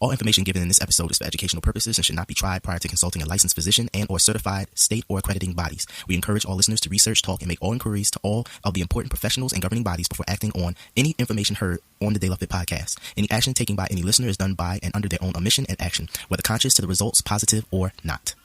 All information given in this episode is for educational purposes and should not be tried prior to consulting a licensed physician and or certified state or accrediting bodies. We encourage all listeners to research, talk, and make all inquiries to all of the important professionals and governing bodies before acting on any information heard on the De La Fit podcast. Any action taken by any listener is done by and under their own omission and action, whether conscious to the results positive or not.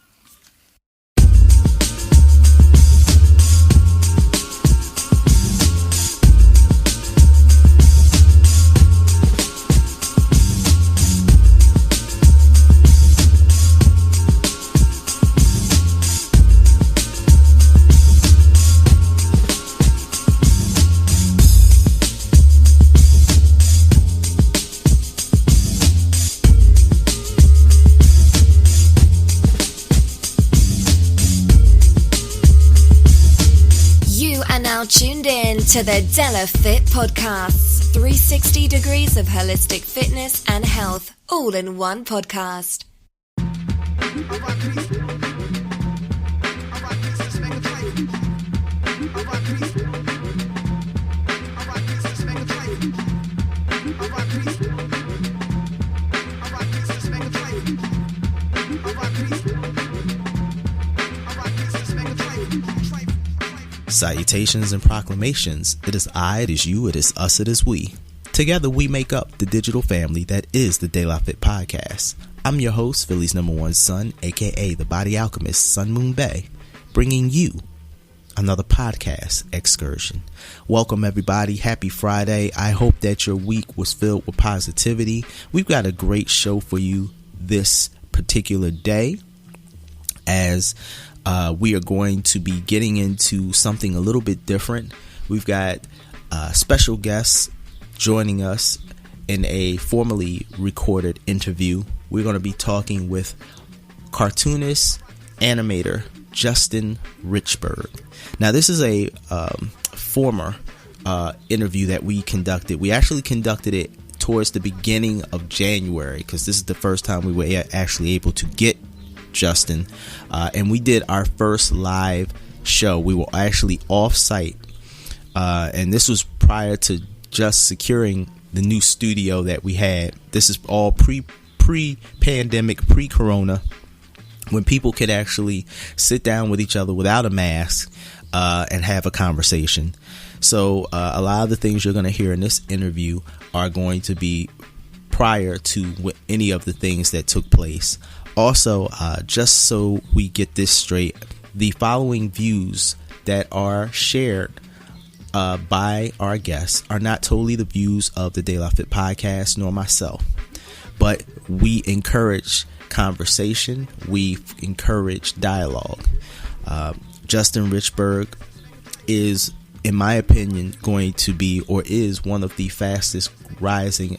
Tuned in to the De La Fit podcasts, 360 degrees of holistic fitness and health, all in one podcast. Salutations and proclamations. It is I, it is you, it is us, it is we. Together we make up the digital family that is the De La Fit podcast. I'm your host, Philly's #1 son, aka the body alchemist, Sun Moon Bay, bringing you another podcast excursion. Welcome everybody. Happy Friday. I hope that your week was filled with positivity. We've got a great show for you this particular day, as we are going to be getting into something a little bit different. We've got special guests joining us in a formally recorded interview. We're going to be talking with cartoonist, animator, Justin Richburg. Now, this is a former interview that we conducted. We actually conducted it towards the beginning of January, because this is the first time we were actually able to get Justin, and we did our first live show. We were actually off site, and this was prior to just securing the new studio that we had. This is all pre-pandemic, pre-corona, when people could actually sit down with each other without a mask and have a conversation. So a lot of the things you're going to hear in this interview are going to be prior to any of the things that took place. Also, just so we get this straight, the following views that are shared by our guests are not totally the views of the De La Fit podcast nor myself, but we encourage conversation. We encourage dialogue. Justin Richburg is, in my opinion, going to be, or is, one of the fastest rising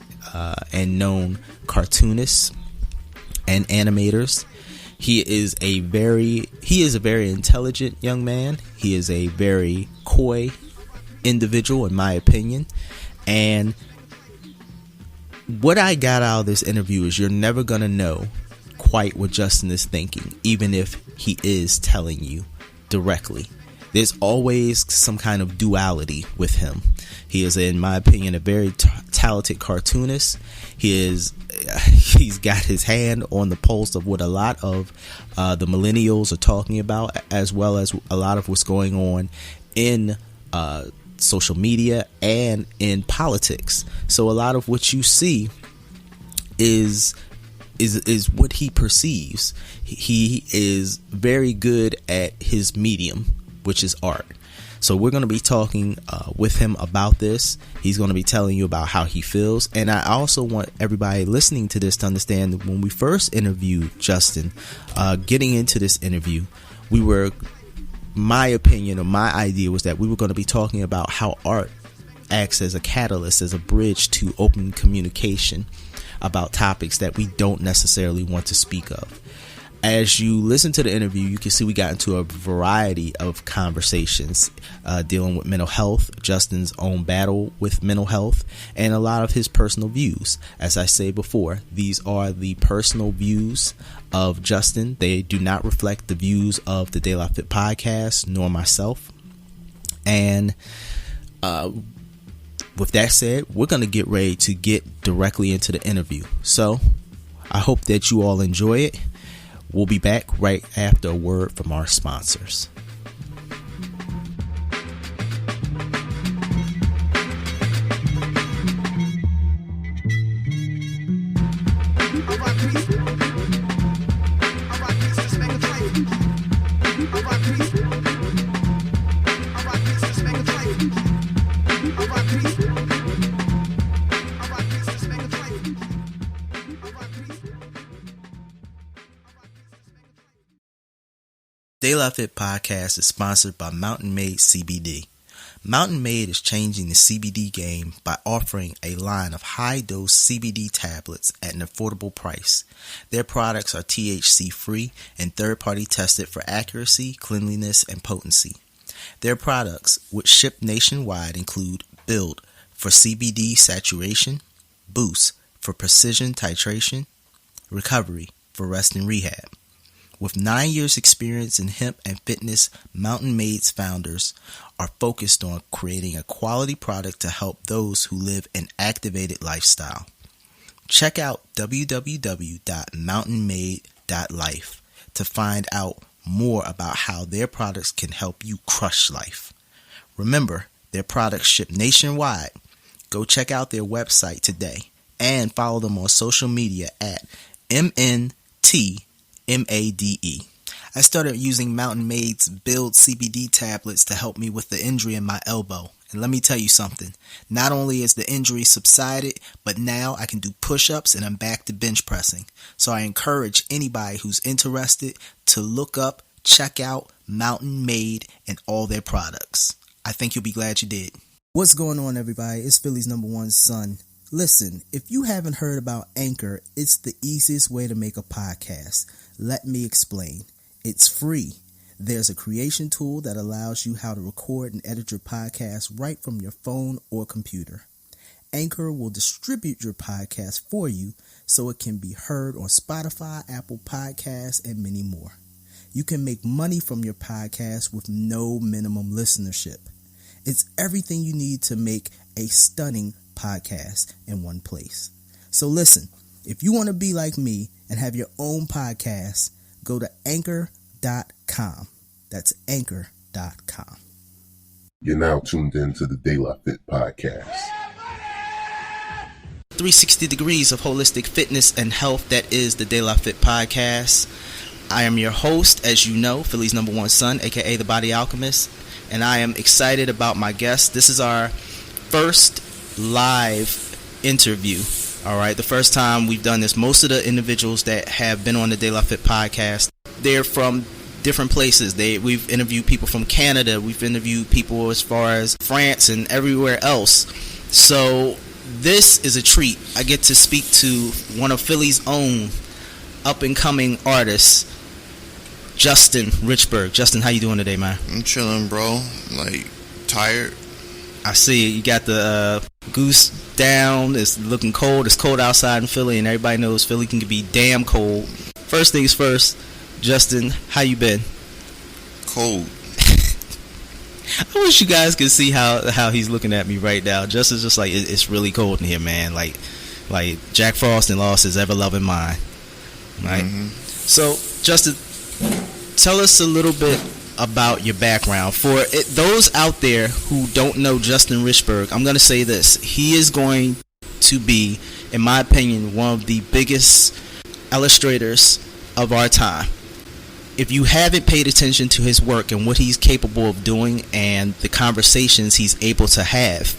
and known cartoonists and animators. He is a very intelligent young man. He is a very coy individual, in my opinion. And what I got out of this interview is you're never going to know quite what Justin is thinking, even if he is telling you directly. There's always some kind of duality with him. He is, in my opinion, a very talented cartoonist. He's got his hand on the pulse of what a lot of the millennials are talking about, as well as a lot of what's going on in social media and in politics. So a lot of what you see is what he perceives. He is very good at his medium, which is art. So we're going to be talking with him about this. He's going to be telling you about how he feels. And I also want everybody listening to this to understand that when we first interviewed Justin, getting into this interview, my opinion or my idea was that we were going to be talking about how art acts as a catalyst, as a bridge to open communication about topics that we don't necessarily want to speak of. As you listen to the interview, you can see we got into a variety of conversations dealing with mental health, Justin's own battle with mental health, and a lot of his personal views. As I say before, these are the personal views of Justin. They do not reflect the views of the De La Fit podcast, nor myself. And with that said, we're going to get ready to get directly into the interview. So I hope that you all enjoy it. We'll be back right after a word from our sponsors. De La Fit Podcast is sponsored by Mountain Made CBD. Mountain Made is changing the CBD game by offering a line of high-dose CBD tablets at an affordable price. Their products are THC-free and third-party tested for accuracy, cleanliness, and potency. Their products, which ship nationwide, include Build for CBD saturation, Boost for precision titration, Recovery for rest and rehab. With 9 years experience in hemp and fitness, Mountain Made's founders are focused on creating a quality product to help those who live an activated lifestyle. Check out www.mountainmade.life to find out more about how their products can help you crush life. Remember, their products ship nationwide. Go check out their website today and follow them on social media at MNTMADE. I started using Mountain Made's Build CBD tablets to help me with the injury in my elbow. And let me tell you something. Not only is the injury subsided, but now I can do push-ups and I'm back to bench pressing. So I encourage anybody who's interested to look up, check out Mountain Made and all their products. I think you'll be glad you did. What's going on, everybody? It's Philly's #1 son. Listen, if you haven't heard about Anchor, it's the easiest way to make a podcast. Let me explain. It's free. There's a creation tool that allows you how to record and edit your podcast right from your phone or computer. Anchor will distribute your podcast for you so it can be heard on Spotify, Apple Podcasts, and many more. You can make money from your podcast with no minimum listenership. It's everything you need to make a stunning podcast in one place. So listen, if you want to be like me and have your own podcast, go to anchor.com. That's anchor.com. You're now tuned in to the De La Fit Podcast. 360 degrees of holistic fitness and health, that is the De La Fit Podcast. I am your host, as you know, Philly's #1 son, aka the Body Alchemist, and I am excited about my guest. This is our first live interview. All right, the first time we've done this. Most of the individuals that have been on the De La Fit Podcast, they're from different places. We've interviewed people from Canada, we've interviewed people as far as France and everywhere else. So this is a treat. I get to speak to one of Philly's own up and coming artists, Justin Richburg. Justin, how you doing today, man? I'm chilling, bro. Like, tired. I see you got the goose down. It's looking cold. It's cold outside in Philly, and everybody knows Philly can be damn cold. First things first, Justin, how you been? Cold. I wish you guys could see how he's looking at me right now. Justin's just like, it's really cold in here, man. Like Jack Frost and lost his ever-loving mind. Right? Mm-hmm. So, Justin, tell us a little bit about your background. For those out there who don't know Justin Richburg, I'm going to say this. He is going to be, in my opinion, one of the biggest illustrators of our time. If you haven't paid attention to his work and what he's capable of doing and the conversations he's able to have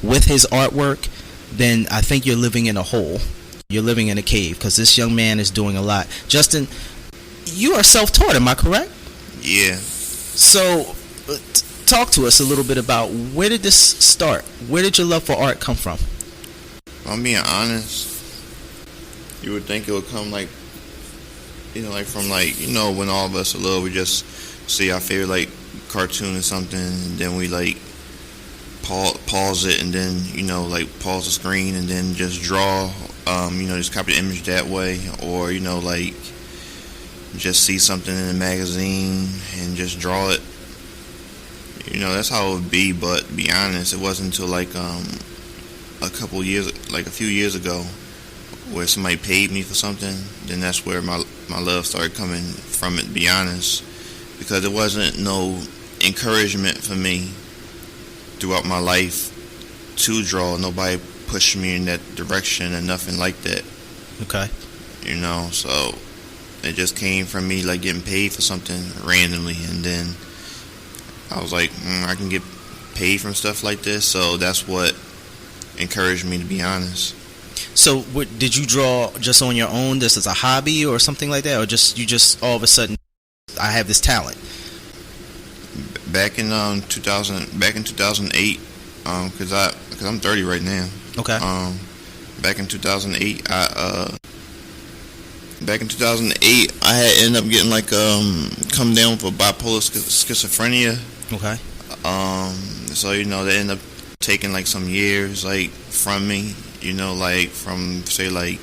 with his artwork, then I think you're living in a hole. You're living in a cave, because this young man is doing a lot. Justin, you are self-taught, am I correct? Yeah. So, talk to us a little bit about, where did this start? Where did your love for art come from? I'm being honest. You would think it would come like from when all of us are little, we just see our favorite cartoon or something, and then we pause it, and then pause the screen, and then just draw. Just copy the image that way, or just see something in a magazine and just draw it. That's how it would be. But to be honest, it wasn't until a few years ago, where somebody paid me for something, then that's where my love started coming from, it, to be honest. Because there wasn't no encouragement for me throughout my life to draw. Nobody pushed me in that direction and nothing like that. Okay. You know, so it just came from me like getting paid for something randomly, and then I was like, I can get paid from stuff like this, so that's what encouraged me, to be honest. So, did you draw just on your own, this as a hobby or something like that, or you just all of a sudden, I have this talent? Back in 2008, because I'm 30 right now. Okay. Back in 2008, I had ended up getting like come down with a bipolar schizophrenia. Okay. So you know, they ended up taking like some years like from me. You know, like from say like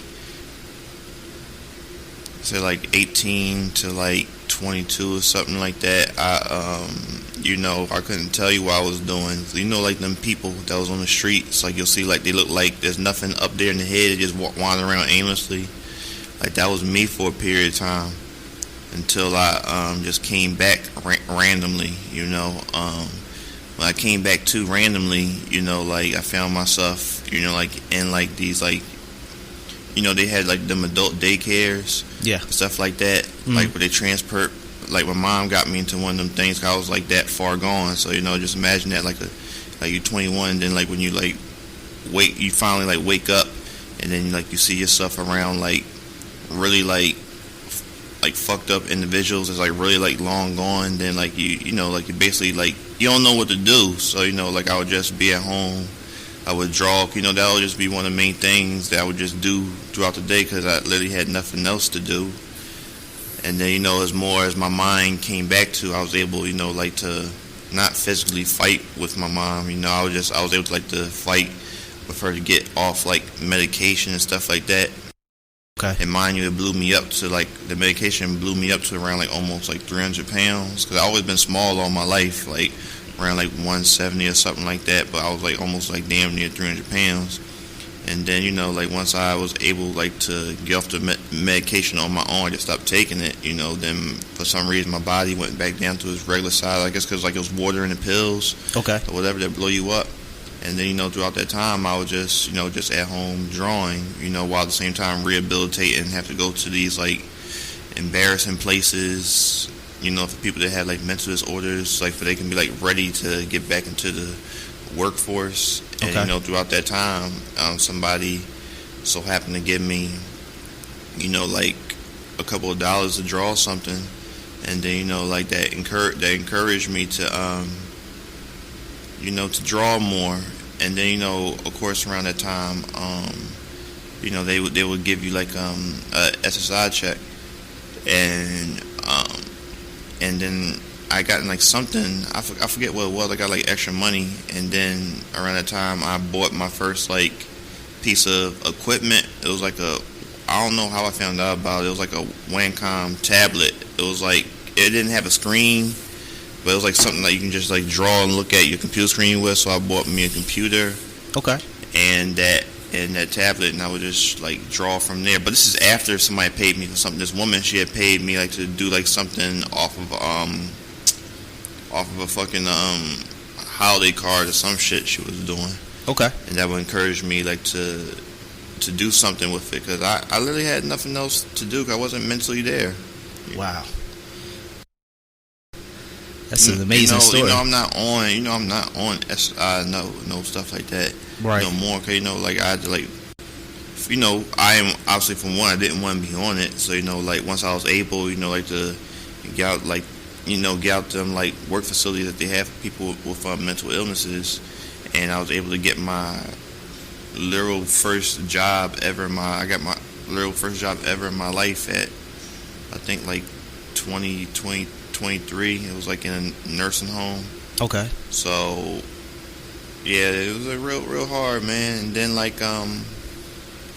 18 to like 22 or something like that. You know, I couldn't tell you what I was doing. You know, like them people that was on the streets, like you'll see, like they look like there's nothing up there in the head. They just wander around aimlessly. Like that was me for a period of time until I just came back randomly. You know, when I came back too randomly, you know, like I found myself, you know, like in like these like, you know, they had like them adult daycares, yeah, stuff like that, like where they transport. Like my mom got me into one of them things 'cause I was like that far gone. So you know, just imagine that like you're 21, and then like when you like you finally like wake up, and then like you see yourself around like really like fucked up individuals that's like really like long gone. Then like you know like you basically like you don't know what to do. So you know like I would just be at home. I would draw. You know, that would just be one of the main things that I would just do throughout the day because I literally had nothing else to do. And then, you know, as more as my mind came back to, I was able, you know, like to not physically fight with my mom. You know, I was able to like to fight with her to get off like medication and stuff like that. Okay. And mind you, it blew me up to like the medication blew me up to around like almost like 300 pounds because I always been small all my life, like around like 170 or something like that. But I was like almost like damn near 300 pounds. And then, you know, like once I was able like to get off the medication on my own, I just stopped taking it. You know, then for some reason my body went back down to its regular size. I guess because like it was water in the pills, okay, or whatever that blow you up. And then, you know, throughout that time, I was just, you know, just at home drawing. You know, while at the same time rehabilitating and have to go to these like embarrassing places. You know, for people that have like mental disorders, like for they can be like ready to get back into the workforce. And okay. You know, throughout that time, somebody so happened to give me, you know, like a couple of dollars to draw something, and then, you know, like that encouraged me to you know, to draw more. And then, you know, of course around that time, you know, they would give you like a SSI check, and then I got like something, I forget what it was. I got like extra money, and then around that time I bought my first like piece of equipment. It was like I don't know how I found out about it. It was like a Wacom tablet. It was like, it didn't have a screen, but it was like something that you can just like draw and look at your computer screen with. So I bought me a computer, okay, and that tablet, and I would just like draw from there. But this is after somebody paid me for something. This woman, she had paid me like to do like something off of a fucking holiday card or some shit she was doing. Okay. And that would encourage me like to do something with it, because I literally had nothing else to do because I wasn't mentally there. Wow. That's an amazing story. You know, I'm not on SI, no stuff like that. Right. No more, because, you know, like I had to like, you know, I am obviously, from one, I didn't want to be on it. So, you know, like once I was able, you know, like to get out, like, you know, get out them like work facilities that they have for people with mental illnesses, and I was able to get my literal first job ever. I got my literal first job ever in my life at, I think like 23. It was like in a nursing home. Okay. So yeah, it was a real hard, man. And then like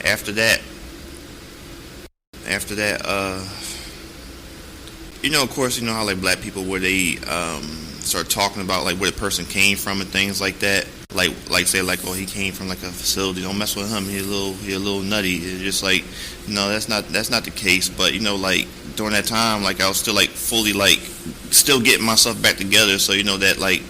after that, you know, of course, you know how like black people, where they start talking about like where the person came from and things like that. Like say like, oh, he came from like a facility. Don't mess with him. He a little nutty. It's just like, no, that's not the case. But you know, like during that time, like I was still like fully like still getting myself back together. So you know that like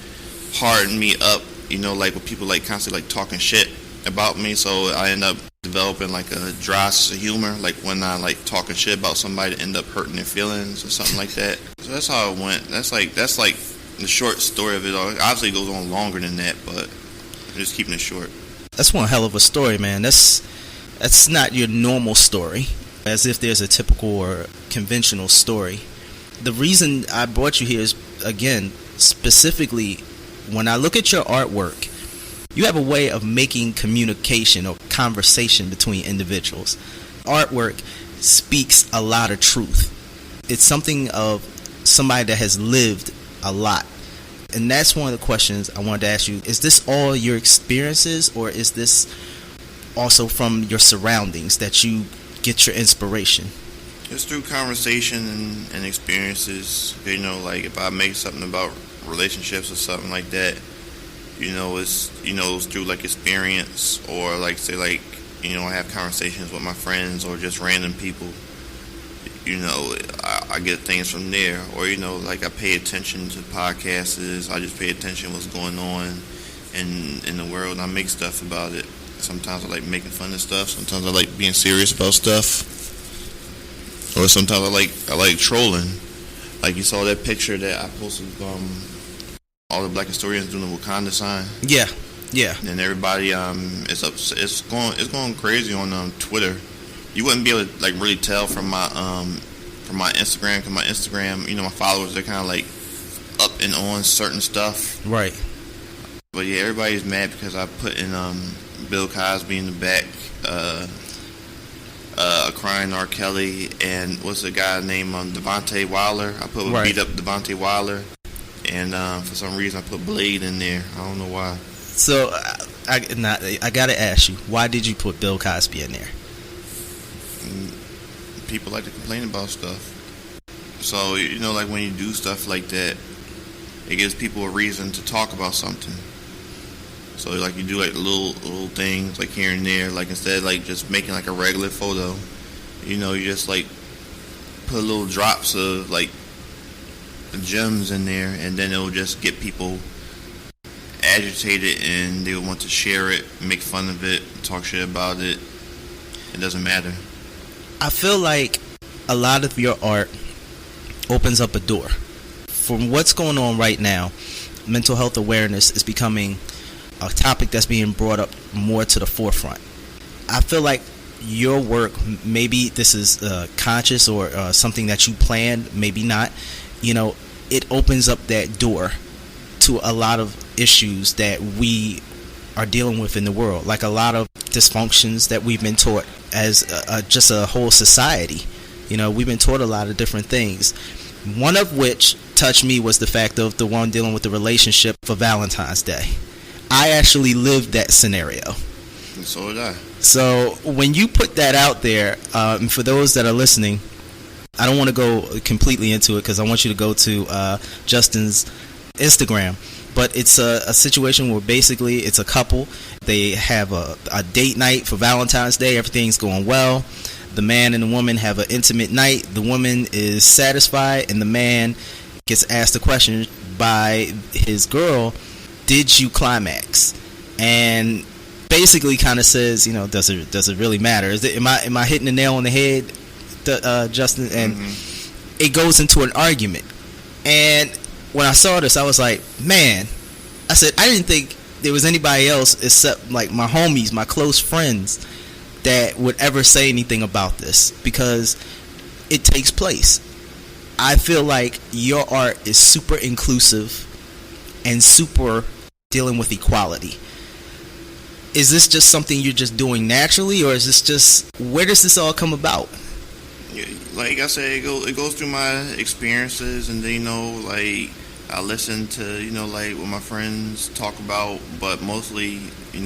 hardened me up. You know, like with people like constantly like talking shit about me. So I end up developing like a dry sense of humor. Like when I like talking shit about somebody, to end up hurting their feelings or something like that. So that's how it went. That's like the short story of it all. Obviously, it goes on longer than that, but I'm just keeping it short. That's one hell of a story, man. That's not your normal story, as if there's a typical or conventional story. The reason I brought you here is, again, specifically, when I look at your artwork, you have a way of making communication or conversation between individuals. Artwork speaks a lot of truth. It's something of somebody that has lived a lot. And that's one of the questions I wanted to ask you. Is this all your experiences, or is this also from your surroundings that you get your inspiration? It's through conversation and experiences. You know, like if I make something about relationships or something like that, it's through like experience, or like say like, I have conversations with my friends or just random people. I get things from there, or like I pay attention to podcasts. I just pay attention to what's going on in the world, and I make stuff about it. Sometimes I like making fun of stuff. Sometimes I like being serious about stuff, or sometimes I like trolling. Like you saw that picture that I posted. All the black historians doing the Wakanda sign. Yeah. And everybody, it's going crazy on Twitter. You wouldn't be able to like really tell from my Instagram, because my Instagram, my followers, they're kind of like up and on certain stuff. Right. But yeah, everybody's mad because I put in Bill Cosby in the back, a crying R. Kelly, and what's the guy named Devontae Wilder. I put beat up Devontae Wilder, and for some reason I put Blade in there. I don't know why. So I gotta ask you, why did you put Bill Cosby in there? People like to complain about stuff. So, like when you do stuff like that, it gives people a reason to talk about something. So, like you do like little things like here and there, like instead of like just making like a regular photo, you just like put little drops of like gems in there, and then it'll just get people agitated, and they'll want to share it, make fun of it, talk shit about it. It doesn't matter. I feel like a lot of your art opens up a door. From what's going on right now, mental health awareness is becoming a topic that's being brought up more to the forefront. I feel like your work, maybe this is conscious or something that you planned, maybe not, it opens up that door to a lot of issues that we are dealing with in the world, like a lot of dysfunctions that we've been taught as just a whole society. We've been taught a lot of different things. One of which touched me was the fact of the one dealing with the relationship for Valentine's Day. I actually lived that scenario. And so did I. So when you put that out there, and for those that are listening, I don't want to go completely into it because I want you to go to Justin's Instagram. But it's a situation where basically it's a couple. They have a date night for Valentine's Day. Everything's going well. The man and the woman have an intimate night. The woman is satisfied, and the man gets asked a question by his girl, did you climax? And basically kind of says, does it really matter? Am I hitting the nail on the head, Justin? And it goes into an argument. And when I saw this, I was like, man, I said, I didn't think there was anybody else except like my homies, my close friends, that would ever say anything about this, because it takes place. I feel like your art is super inclusive and super dealing with equality. Is this just something you're just doing naturally, or is this just, where does this all come about? Like I said, it goes through my experiences, and then like I listen to like what my friends talk about, but mostly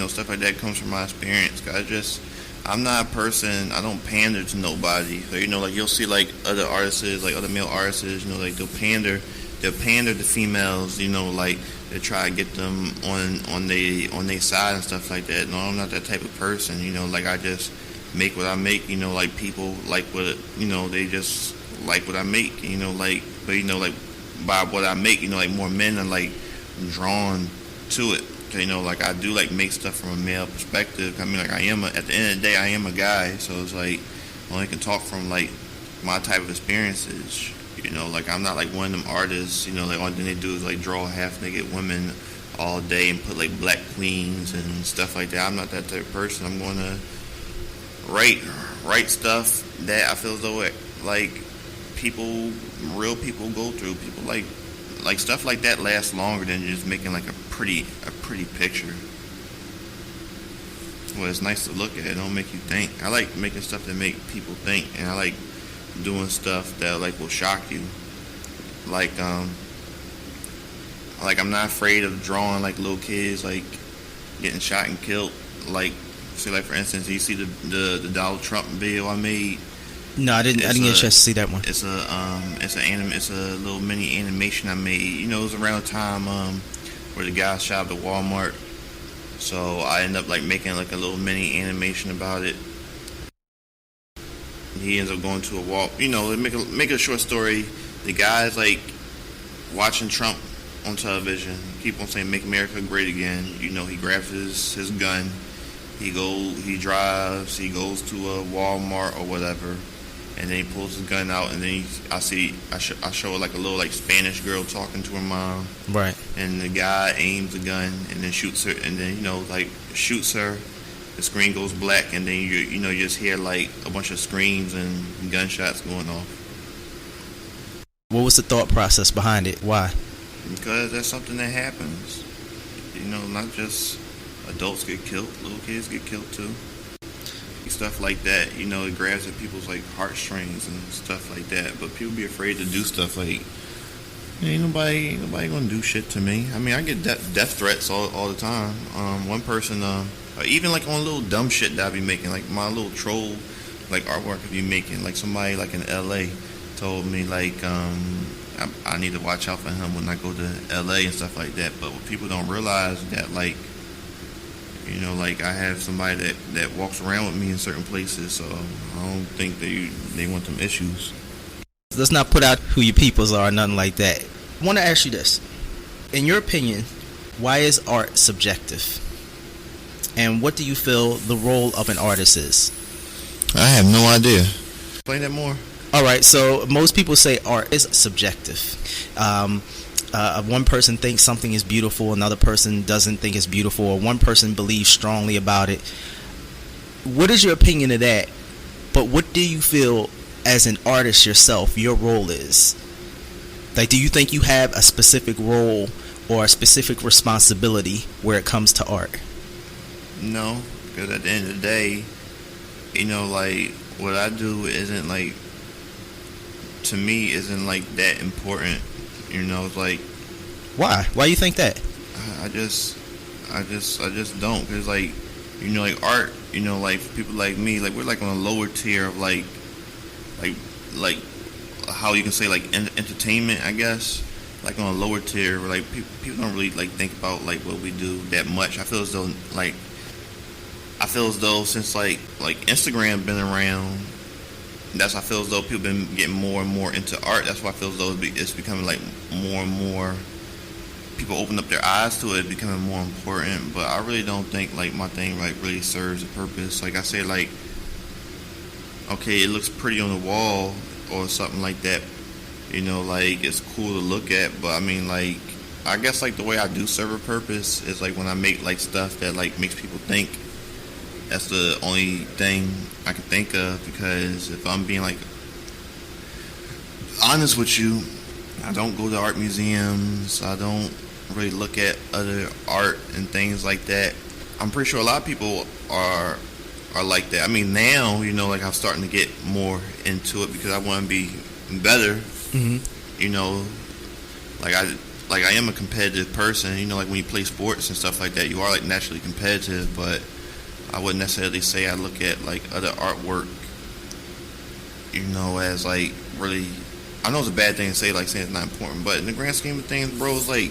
stuff like that comes from my experience. I'm not a person, I don't pander to nobody. So, like you'll see like other artists, like other male artists, like they'll pander they'll pander to females, you know, like they try to get them on their side and stuff like that. No, I'm not that type of person, you know. Like I just make what I make, you know. Like people like what, you know, they just like what I make, you know. Like, but you know, like by what I make, you know, like more men are like drawn to it. You know, like I do like make stuff from a male perspective. I mean, like at the end of the day, I am a guy, so it's like I only can talk from like my type of experiences. You know, like I'm not like one of them artists, you know, like all thing they do is like draw half naked women all day and put like black queens and stuff like that. I'm not that type of person. I'm going to write stuff that I feel as though like real people go through. People like stuff like that lasts longer than just making like a pretty picture. Well, it's nice to look at. It don't make you think. I like making stuff that make people think, and I like doing stuff that like will shock you. Like I'm not afraid of drawing like little kids like getting shot and killed. Like say like for instance, you see the Donald Trump video I made. No, I didn't get a chance to see that one. It's a little mini animation I made. You know, it was around the time where the guy shot up at Walmart. So I ended up like making like a little mini animation about it. He ends up going to a wall. You know, make a short story. The guy's like watching Trump on television. Keep on saying "Make America Great Again." You know, he grabs his gun. He drives. He goes to a Walmart or whatever, and then he pulls his gun out. And then I show like a little like Spanish girl talking to her mom. Right. And the guy aims the gun and then shoots her. And then shoots her. The screen goes black, and then you just hear like a bunch of screams and gunshots going off. What was the thought process behind it? Why? Because that's something that happens. You know, not just adults get killed, little kids get killed too. Stuff like that, you know, it grabs at people's like heartstrings and stuff like that. But people be afraid to do stuff like, ain't nobody gonna do shit to me. I mean, I get death threats all the time. One person, even like on little dumb shit that I be making, like my little troll, like artwork I be making. Like somebody like in LA told me like I need to watch out for him when I go to LA and stuff like that. But what people don't realize that like, you know, like I have somebody that walks around with me in certain places, so I don't think they want them issues. Let's not put out who your peoples are or nothing like that. I want to ask you this. In your opinion, why is art subjective? And what do you feel the role of an artist is? I have no idea. Explain that more. All right, so most people say art is subjective. One person thinks something is beautiful, another person doesn't think it's beautiful, or one person believes strongly about it. What is your opinion of that? But what do you feel as an artist yourself, your role is? Like, do you think you have a specific role or a specific responsibility where it comes to art? No, because at the end of the day, you know, like, what I do isn't, like, to me, isn't, like, that important. You know, it's like... Why? Why do you think that? I just don't. Because, like, you know, like, art, you know, like, for people like me, like, we're, like, on a lower tier of, like how you can say, like, entertainment, I guess. Like, on a lower tier, where, like, people don't really, like, think about, like, what we do that much. I feel as though since, like Instagram been around, I feel as though people been getting more and more into art. That's why I feel as though it's becoming like more and more people open up their eyes to it, becoming more important. But I really don't think like my thing like really serves a purpose. Like I say, like, okay, it looks pretty on the wall or something like that. You know, like it's cool to look at. But I mean, like, I guess like the way I do serve a purpose is like when I make like stuff that like makes people think. That's the only thing I can think of, because if I'm being like honest with you, I don't go to art museums. I don't really look at other art and things like that. I'm pretty sure a lot of people are like that. I mean, now, you know, like I'm starting to get more into it because I want to be better. Mm-hmm. You know, like I am a competitive person. You know, like when you play sports and stuff like that, you are like naturally competitive, but I wouldn't necessarily say I look at like other artwork, you know, as like really I know it's a bad thing to say, like saying it's not important, but in the grand scheme of things, bro, it's like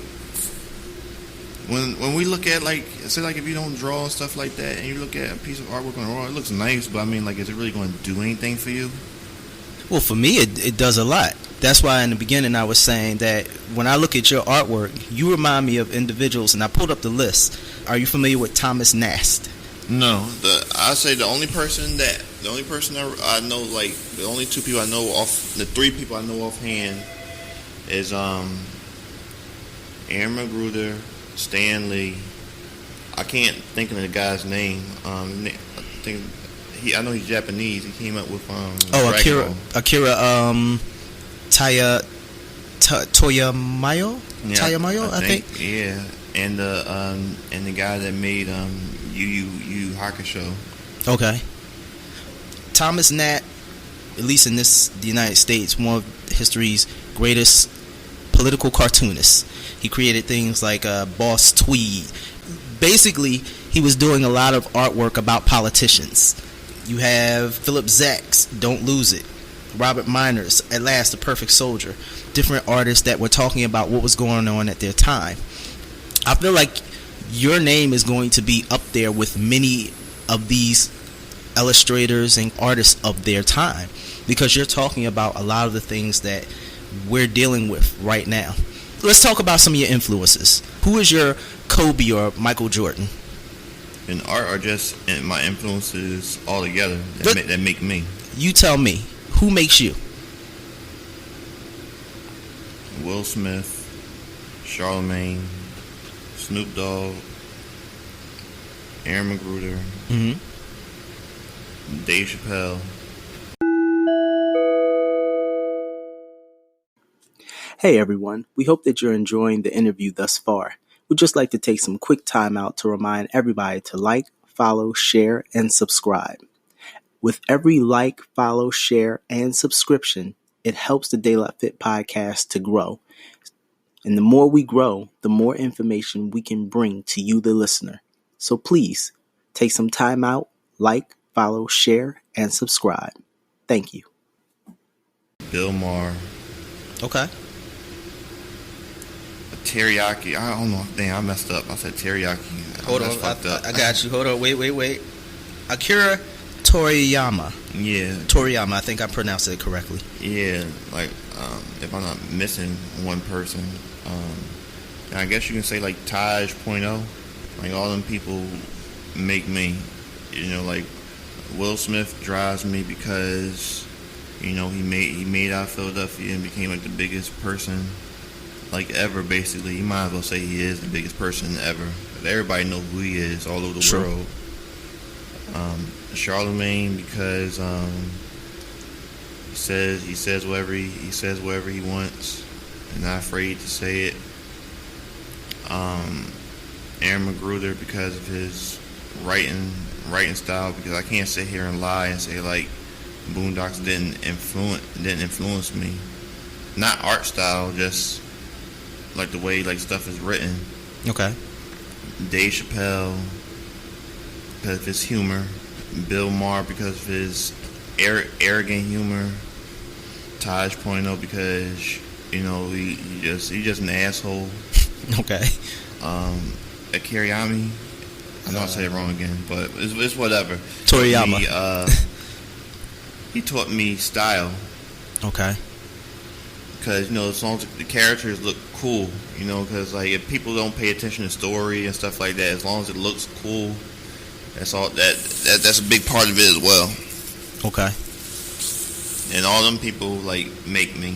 when we look at like, say like if you don't draw and stuff like that, and you look at a piece of artwork on the wall, it looks nice, but I mean, like, is it really going to do anything for you? Well, for me, it does a lot. That's why in the beginning I was saying that when I look at your artwork, you remind me of individuals, and I pulled up the list. Are you familiar with Thomas Nast? No, I say the only person I know, like the only two people I know off, the three people I know offhand is Aaron Magruder, Stan Lee. I can't think of the guy's name. I know he's Japanese. He came up with Akira Toyamayo. Yeah, Toyamayo, I think. Yeah, and the guy that made Yu Hakusho. Okay. Thomas Nat, at least in the United States, one of history's greatest political cartoonists. He created things like Boss Tweed. Basically, he was doing a lot of artwork about politicians. You have Philip Zach's Don't Lose It, Robert Miner's At Last, The Perfect Soldier. Different artists that were talking about what was going on at their time. I feel like your name is going to be up there with many of these illustrators and artists of their time, because you're talking about a lot of the things that we're dealing with right now. Let's talk about some of your influences. Who is your Kobe or Michael Jordan? In art, or just in my influences all together that make me? You tell me. Who makes you? Will Smith, Charlemagne, Snoop Dogg, Aaron Magruder, Dave Chappelle. Hey everyone, we hope that you're enjoying the interview thus far. We'd just like to take some quick time out to remind everybody to like, follow, share, and subscribe. With every like, follow, share, and subscription, it helps the De La Fit podcast to grow. And the more we grow, the more information we can bring to you, the listener. So please, take some time out, like, follow, share, and subscribe. Thank you. Bill Maher. Okay. Teriyaki. I don't know. Dang, I messed up. I said teriyaki. Hold on. I got you. Hold on. Wait. Akira Toriyama. Yeah. Toriyama. I think I pronounced it correctly. Yeah. Like, if I'm not missing one person, I guess you can say like Taj.0. Like, all them people make me. You know, like Will Smith drives me because, you know, he made out of Philadelphia and became like the biggest person like ever. Basically, you might as well say he is the biggest person ever. Everybody knows who he is all over the world. Charlemagne, because he says whatever he wants, and not afraid to say it. Aaron Magruder, because of his writing style, because I can't sit here and lie and say like Boondocks didn't influence me. Not art style, just like the way like stuff is written. Okay. Dave Chappelle, because of his humor. Bill Maher, because of his arrogant humor. Taj.0, because, you know, he's just an asshole. Okay. Akiriyami, I know I said it wrong again, but it's whatever. Toriyama. He taught me style. Okay. Because, you know, as long as the characters look cool, you know, because like if people don't pay attention to story and stuff like that, as long as it looks cool, that's all. That's a big part of it as well. Okay. And all them people like make me,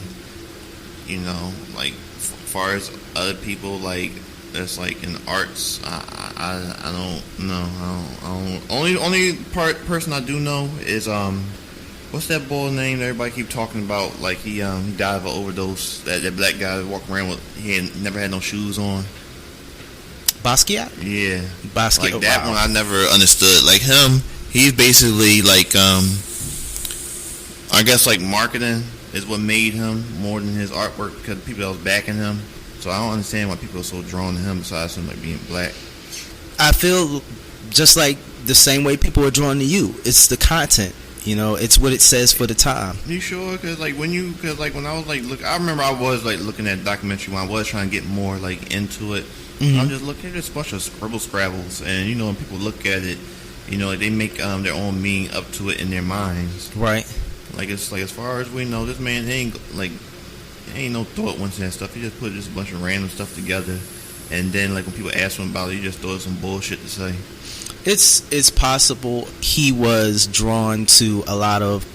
you know, like as far as other people like that's like in arts, I don't know. I don't. Only person I do know is what's that boy name that everybody keep talking about? Like he died of an overdose. That black guy that walked around with never had no shoes on. Basquiat? Yeah. Basquiat. Like that one I never understood. Like him, he's basically like I guess like marketing is what made him more than his artwork, because people that was backing him. So I don't understand why people are so drawn to him besides him like being black. I feel just like the same way people are drawn to you. It's the content. You know, it's what it says for the time. You sure? Cause when I was like, look, I remember I was like looking at documentary when I was trying to get more like into it. Mm-hmm. I'm just looking at this bunch of scribble scrabbles, and you know, when people look at it, you know, they make their own meaning up to it in their minds. Right. Like it's like as far as we know, this man ain't no thought once that stuff. He just put just a bunch of random stuff together, and then like when people ask him about it, he just throws some bullshit to say. It's possible he was drawn to a lot of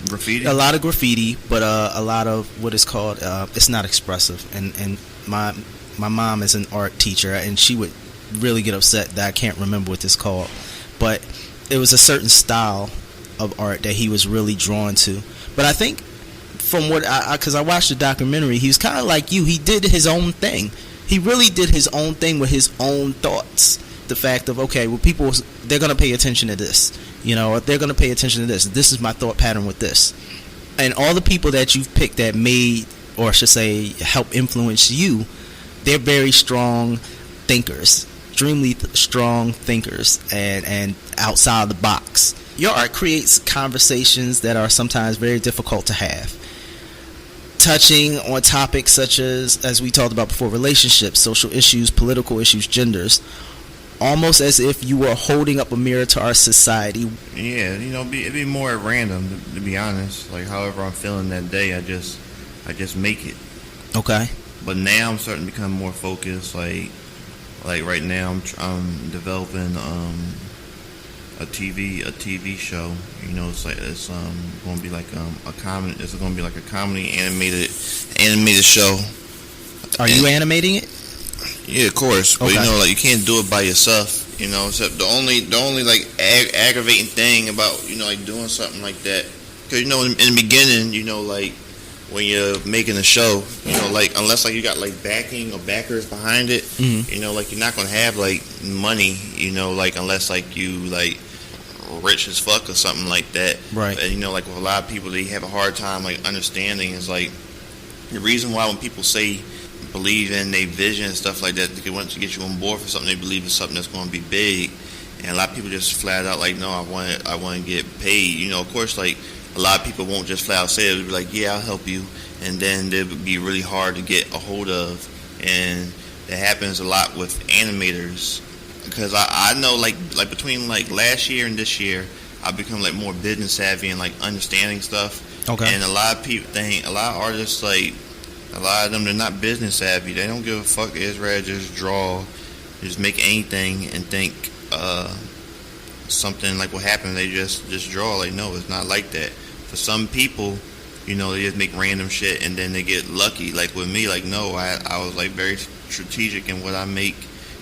graffiti, a lot of graffiti, but a lot of what is called it's not expressive. And my mom is an art teacher, and she would really get upset that I can't remember what this called, but it was a certain style of art that he was really drawn to. But I think from what because I watched the documentary, he was kind of like you. He did his own thing. He really did his own thing with his own thoughts. The fact of, okay, well, people, they're going to pay attention to this. You know, they're going to pay attention to this. This is my thought pattern with this. And all the people that you've picked that made, or I should say, help influence you, they're very strong thinkers, extremely strong thinkers, and outside the box. Your art creates conversations that are sometimes very difficult to have. Touching on topics such as we talked about before, relationships, social issues, political issues, genders, almost as if you were holding up a mirror to our society. Yeah, you know, it'd be more at random, to be honest. Like, however I'm feeling that day, I just make it. Okay. But now I'm starting to become more focused. Like right now, I'm developing a TV show. You know, it's going to be like a comedy. It's going to be like a comedy animated show. Are you animating it? Yeah, of course. But, okay. You know, like, you can't do it by yourself, you know. Except the only like, aggravating thing about, you know, like, doing something like that. Because, you know, in the beginning, you know, like, when you're making a show, you know, like, unless, like, you got, like, backing or backers behind it, mm-hmm. you know, like, you're not going to have, like, money, you know, like, unless, like, you, like, rich as fuck or something like that. Right. And, you know, like, with a lot of people, they have a hard time, like, understanding is, like, the reason why when people say believe in their vision and stuff like that, they want to get you on board for something, they believe in something that's going to be big. And a lot of people just flat out like, no, I want to get paid. You know, of course, like, a lot of people won't just flat out say it. They'll be like, yeah, I'll help you. And then they would be really hard to get a hold of. And that happens a lot with animators. Because I know, like between, like, last year and this year, I've become, like, more business savvy and, like, understanding stuff. Okay. And a lot of people think, a lot of artists, like, a lot of them, they're not business savvy. They don't give a fuck. It's rather just draw, just make anything and think something like what happened. They just draw. Like, no, it's not like that. For some people, you know, they just make random shit and then they get lucky. Like with me, like, no, I was like very strategic in what I make.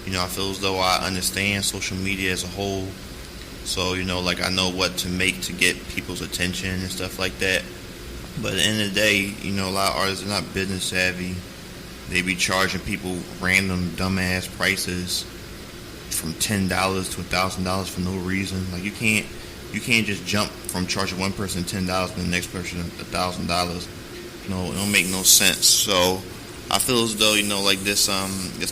You know, I feel as though I understand social media as a whole. So, you know, like, I know what to make to get people's attention and stuff like that. But at the end of the day, you know, a lot of artists are not business savvy. They be charging people random dumbass prices from $10 to $1,000 for no reason. Like, you can't just jump from charging one person $10 and the next person $1,000. No, it don't make no sense. So I feel as though, you know, like this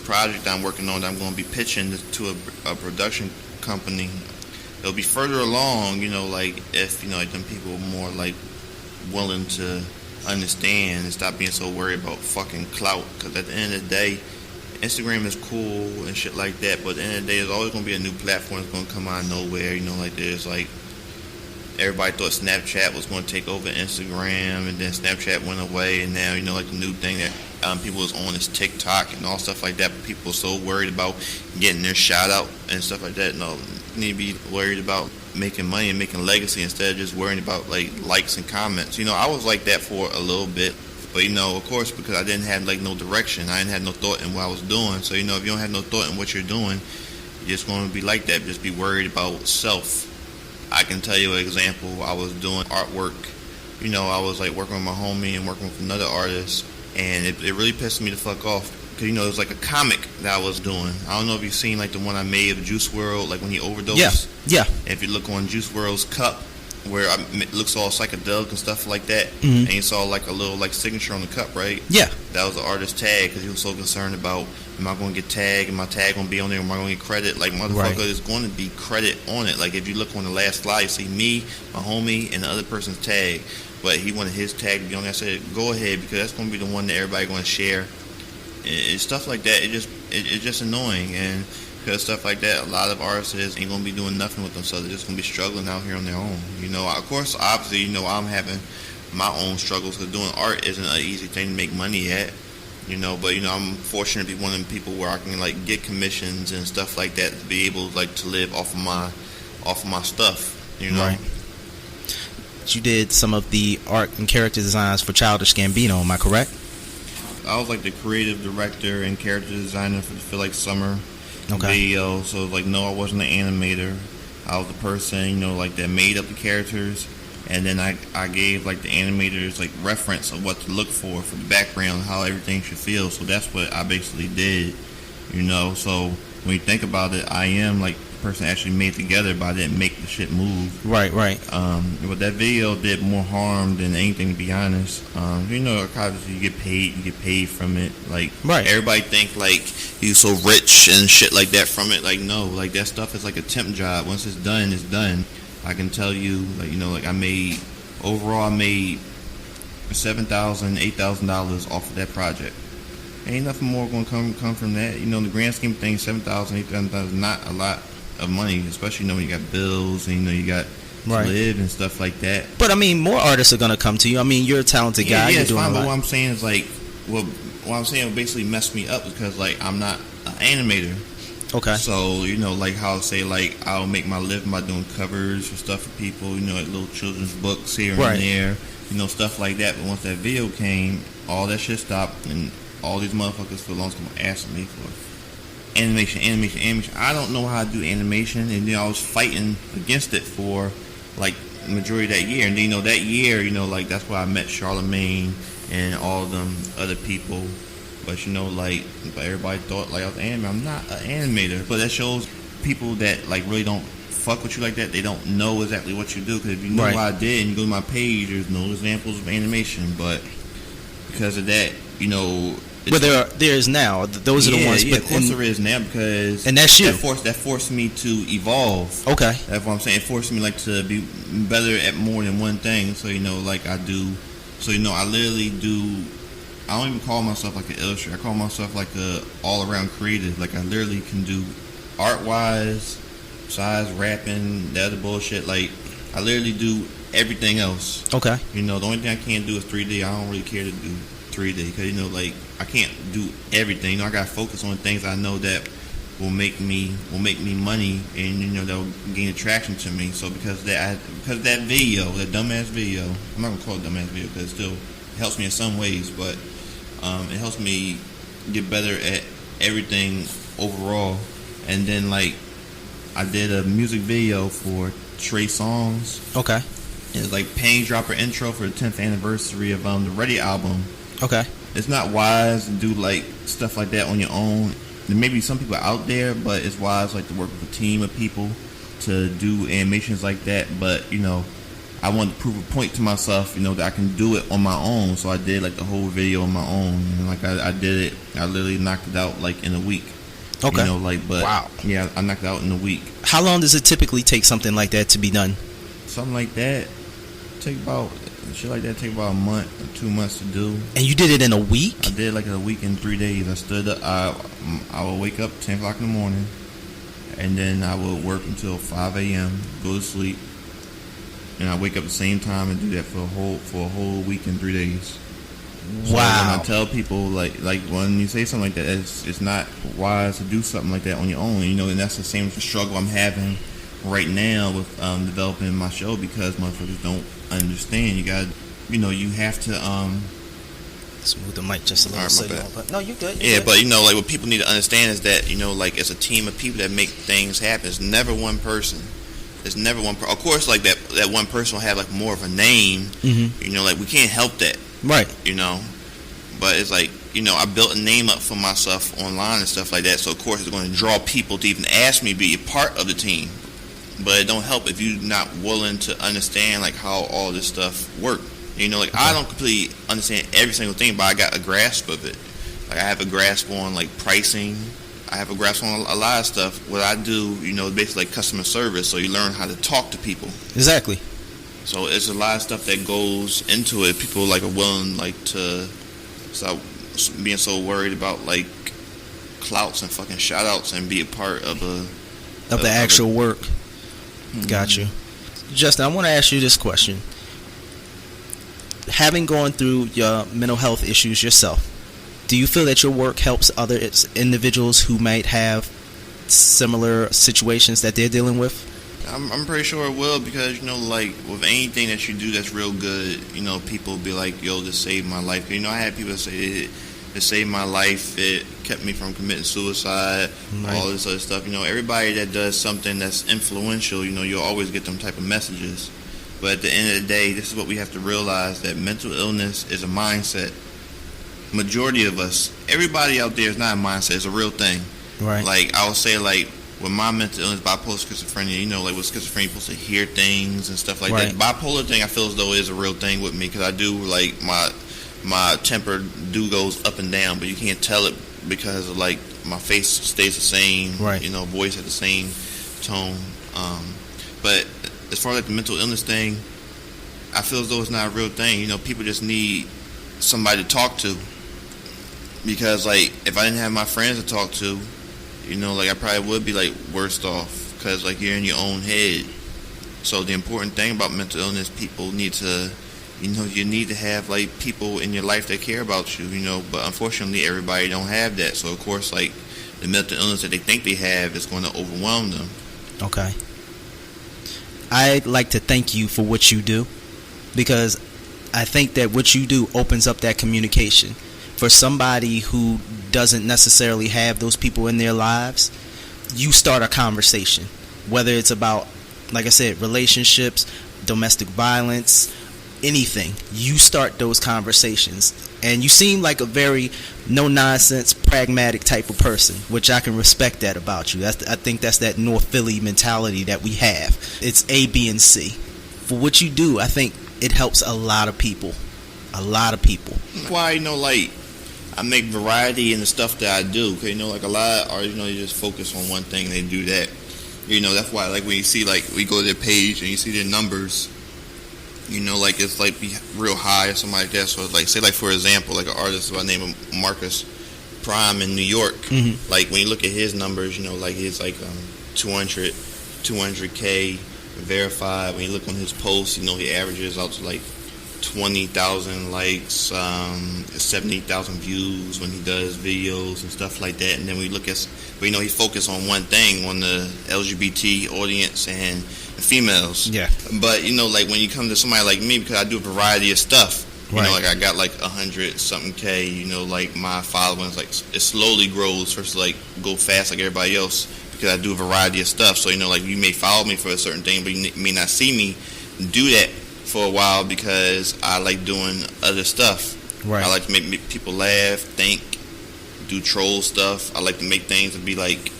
project I'm working on that I'm going to be pitching to a production company, it'll be further along, you know, like if, you know, like them people more like willing to understand and stop being so worried about fucking clout. Because at the end of the day, Instagram is cool and shit like that, but at the end of the day, there's always going to be a new platform that's going to come out of nowhere. You know, like there's like, everybody thought Snapchat was going to take over Instagram, and then Snapchat went away, and now, you know, like the new thing that people is on is TikTok and all stuff like that. But people are so worried about getting their shout out and stuff like that. No, you need to be worried about making money and making legacy instead of just worrying about like likes and comments. You know, I was like that for a little bit, but, you know, of course, because I didn't have like no direction, I didn't have no thought in what I was doing. So, you know, if you don't have no thought in what you're doing, you're just going to be like that, just be worried about self. I can tell you an example. I was doing artwork, you know, I was like working with my homie and working with another artist, and it really pissed me the fuck off. Because, you know, it was like a comic that I was doing. I don't know if you've seen like the one I made of Juice WRLD, like when he overdosed. Yeah. If you look on Juice WRLD's cup, where it looks all psychedelic and stuff like that, Mm-hmm. and you saw like a little like signature on the cup, right? Yeah. That was the artist tag, because he was so concerned about, am I going to get tagged? Am my tag going to be on there? Am I going to get credit? Like, motherfucker, Right. there's going to be credit on it. Like, if you look on the last slide, you see me, my homie, and the other person's tag. But he wanted his tag to be on there. I said, go ahead, because that's going to be the one that everybody going to share. And stuff like that, it's just annoying. And because stuff like that, a lot of artists ain't going to be doing nothing with themselves. They're just going to be struggling out here on their own. You know, of course, obviously, you know, I'm having my own struggles, because doing art isn't an easy thing to make money at. You know, but, you know, I'm fortunate to be one of them people where I can, like, get commissions and stuff like that to be able, like, to live off of my stuff, you know. Right. You did some of the art and character designs for Childish Gambino, am I correct? I was, like, the creative director and character designer for the Feel Like Summer video. So, like, no, I wasn't an animator. I was the person, you know, like, that made up the characters. And then I gave, like, the animators, like, reference of what to look for the background, how everything should feel. So that's what I basically did, you know. So when you think about it, I am, like, the person actually made together, but I didn't make the shit move. Right. But that video did more harm than anything, to be honest. You know, obviously you get paid from it. Like, right. Everybody think, like, you're so rich and shit like that from it. Like, no, like, that stuff is like a temp job. Once it's done, it's done. I can tell you, like, you know, like, I made $7,000, $8,000 off of that project. Ain't nothing more going to come from that. You know, in the grand scheme of things, $7,000, $8,000 is not a lot of money, especially, you know, when you got bills and, you know, you got to live and stuff like that. But I mean, more artists are going to come to you. I mean, you're a talented guy. Yeah, you're it's doing fine, a lot. but what I'm saying is, like, what I'm saying basically messed me up, because, like, I'm not an animator. Okay. So, you know, like how I say, like, I'll make my living by doing covers for stuff for people, you know, like little children's books here and there, you know, stuff like that. But once that video came, all that shit stopped, and all these motherfuckers for a long time were asking me for animation. I don't know how to do animation, and then I was fighting against it for, like, the majority of that year. And then, you know, that year, you know, like, that's why I met Charlemagne and all of them other people. But, you know, like, everybody thought, like, I was an animator. I'm not an animator. But that shows people that, like, really don't fuck with you like that. They don't know exactly what you do. Because if you know what I did and you go to my page, there's no examples of animation. But because of that, you know... But there is now. Those are the ones. Yeah, of course there is now, because... And that's you. That forced me to evolve. Okay. That's what I'm saying. It forced me, like, to be better at more than one thing. So, you know, like, I do... So, you know, I literally do... I don't even call myself like an illustrator. I call myself like a all-around creative. Like, I literally can do art-wise, besides rapping, the other bullshit. Like, I literally do everything else. Okay. You know, the only thing I can't do is 3D. I don't really care to do 3D, because, you know, like, I can't do everything. You know, I gotta focus on things I know that will make me money, and, you know, that will gain attraction to me. So because of that video, that dumbass video, I'm not gonna call it dumbass video, because it still helps me in some ways, but it helps me get better at everything overall. And then, like, I did a music video for Trey Songz. Okay. It's like Pain Dropper intro for the 10th anniversary of the Ready album. Okay. It's not wise to do, like, stuff like that on your own. There may be some people out there, but it's wise, like, to work with a team of people to do animations like that. But, you know, I wanted to prove a point to myself, you know, that I can do it on my own. So I did, like, the whole video on my own. And, like, I did it. I literally knocked it out, like, in a week. Okay. You know, like, but wow. Yeah, I knocked it out in a week. How long does it typically take something like that to be done? Something like that take about a month or 2 months to do. And you did it in a week? I did like a week and 3 days. I stood up. I would wake up 10 o'clock in the morning, and then I would work until 5 a.m. Go to sleep, and I wake up at the same time and do that for a whole week and 3 days. So wow. when I tell people, like when you say something like that, it's not wise to do something like that on your own. You know, and that's the same struggle I'm having right now with developing my show, because motherfuckers don't understand. You got, you know, you have to smooth the mic just a little. All right, but no, you're good. Yeah, but, you know, like, what people need to understand is that, you know, like, it's a team of people that make things happen. It's never one person. It's never one person. Of course, like, that one person will have, like, more of a name. Mm-hmm. You know, like, we can't help that. Right. You know, but it's like, you know, I built a name up for myself online and stuff like that. So of course it's going to draw people to even ask me to be a part of the team. but it don't help if you're not willing to understand like how all this stuff work. You know, like I don't completely understand every single thing, but I got a grasp of it. Like I have a grasp on like pricing. I have a grasp on a lot of stuff. What I do, you know, is basically like customer service. So you learn how to talk to people. Exactly. So it's a lot of stuff that goes into it. People like are willing like to stop being so worried about like clouts and fucking shout outs and be a part of the actual work. Got you. Justin, I want to ask you this question. Having gone through your mental health issues yourself, do you feel that your work helps other individuals who might have similar situations that they're dealing with? I'm pretty sure it will, because, you know, like with anything that you do that's real good, you know, people be like, yo, this saved my life. You know, I had people say it saved my life, it kept me from committing suicide, all this other stuff. You know, everybody that does something that's influential, you know, you'll always get them type of messages. But at the end of the day, this is what we have to realize, that mental illness is a mindset. Majority of us, everybody out there is not a mindset, it's a real thing. Right. Like, I would say, like, with my mental illness, bipolar schizophrenia, you know, like with schizophrenia, you're supposed to hear things and stuff like that. Bipolar thing, I feel as though is a real thing with me, because I do, like, my temper goes up and down, but you can't tell it because of, like, my face stays the same, you know, voice at the same tone. But as far as like the mental illness thing, I feel as though it's not a real thing. You know, people just need somebody to talk to, because like if I didn't have my friends to talk to, you know, like I probably would be like worse off, because like you're in your own head. So the important thing about mental illness, people need to, you know, you need to have like people in your life that care about you, you know, but unfortunately everybody don't have that. So of course, like the mental illness that they think they have is going to overwhelm them. Okay. I'd like to thank you for what you do, because I think that what you do opens up that communication. For somebody who doesn't necessarily have those people in their lives, you start a conversation, whether it's about, like I said, relationships, domestic violence, anything. You start those conversations, and you seem like a very no-nonsense, pragmatic type of person, which I can respect that about you. I think that's that North Philly mentality that we have. It's A, B, and C. For what you do, I think it helps a lot of people. A lot of people. Why, you know, like, I make variety in the stuff that I do. Cause, you know, like a lot of artists, you know, you just focus on one thing, they do that. You know, that's why, like, when you see, like, we go to their page and you see their numbers, you know, like, it's, like, be real high or something like that. So, like, say, like, for example, like, an artist by the name of Marcus Prime in New York. Mm-hmm. Like, when you look at his numbers, you know, like, he's, like, 200K verified. When you look on his posts, you know, he averages out to, like, 20,000 likes, 70,000 views when he does videos and stuff like that. And then we look at, you know, he focused on one thing, on the LGBT audience and females. Yeah. But, you know, like when you come to somebody like me, because I do a variety of stuff, you know, like I got like 100-something K, you know, like my following, like it slowly grows versus like go fast like everybody else, because I do a variety of stuff. So, you know, like you may follow me for a certain thing, but you may not see me do that for a while, because I like doing other stuff. Right. I like to make people laugh, think, do troll stuff. I like to make things and be like,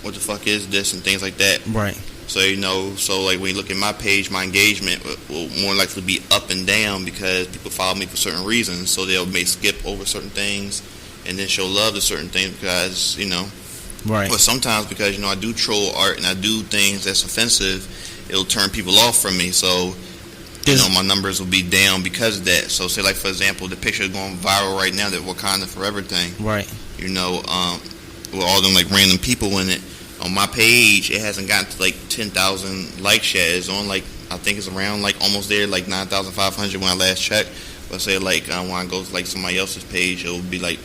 what the fuck is this, and things like that. Right. So, you know, so like when you look at my page, my engagement will more likely be up and down, because people follow me for certain reasons. So they'll may skip over certain things and then show love to certain things, because, you know. Right. But sometimes because, you know, I do troll art and I do things that's offensive, it'll turn people off from me. So, you know, my numbers will be down because of that. So, say, like, for example, the picture going viral right now, that Wakanda Forever thing. Right. You know, with all them, like, random people in it. On my page, it hasn't gotten to, like, 10,000 likes yet. It's on, like, I think it's around, like, almost there, like, 9,500 when I last checked. But, say, like, when I go to, like, somebody else's page, it will be, like,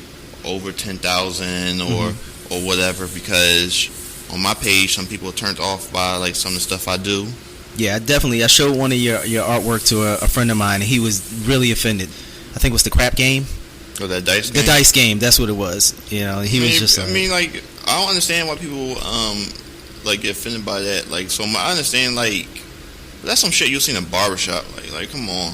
over 10,000 or whatever, because on my page, some people are turned off by, like, some of the stuff I do. Yeah, definitely. I showed one of your artwork to a friend of mine, and he was really offended. I think it was the crap game. Oh, that dice game? The dice game, that's what it was. You know, he was just... I mean, like, I don't understand why people, like, get offended by that. Like, so I understand, like, that's some shit you'll see in a barbershop. Like, come on.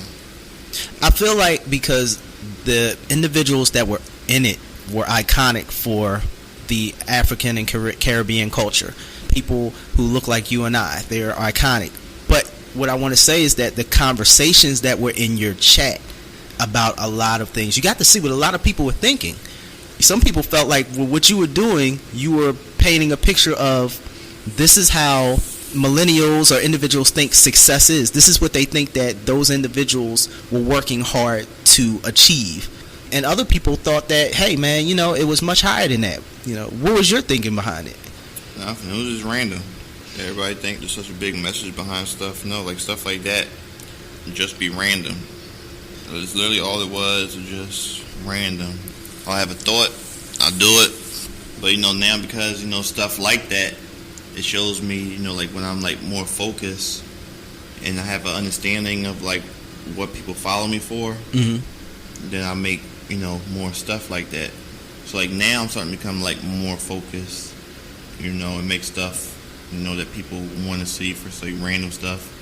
I feel like because the individuals that were in it were iconic for the African and Caribbean culture. people who look like you and I. They're iconic. But what I want to say is that the conversations that were in your chat about a lot of things, you got to see what a lot of people were thinking. Some people felt like what you were doing, you were painting a picture of, this is how millennials or individuals think success is. This is what they think that those individuals were working hard to achieve. And other people thought that, hey man, it was much higher than that. What was your thinking behind it? Nothing. It was just random. Everybody think there's such a big message behind stuff. No, like stuff like that just be random. It's literally all it was just random. I have a thought, I'll do it. But now because stuff like that, it shows me like when I'm like more focused and I have an understanding of like what people follow me for, then I make more stuff like that. So like now I'm starting to become like more focused, and make stuff that people want to see for like random stuff.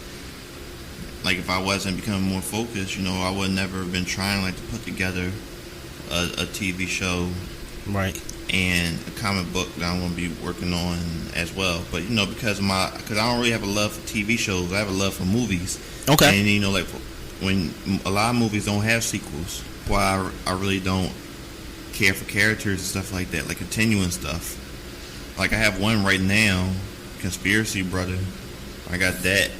Like if I wasn't becoming more focused, I would never have been trying like to put together a TV show, right, and a comic book that I'm gonna be working on as well. But because I don't really have a love for TV shows, I have a love for movies. Okay. And like when a lot of movies don't have sequels, why I really don't care for characters and stuff like that, like continuing stuff. Like I have one right now, Conspiracy Brother. I got that,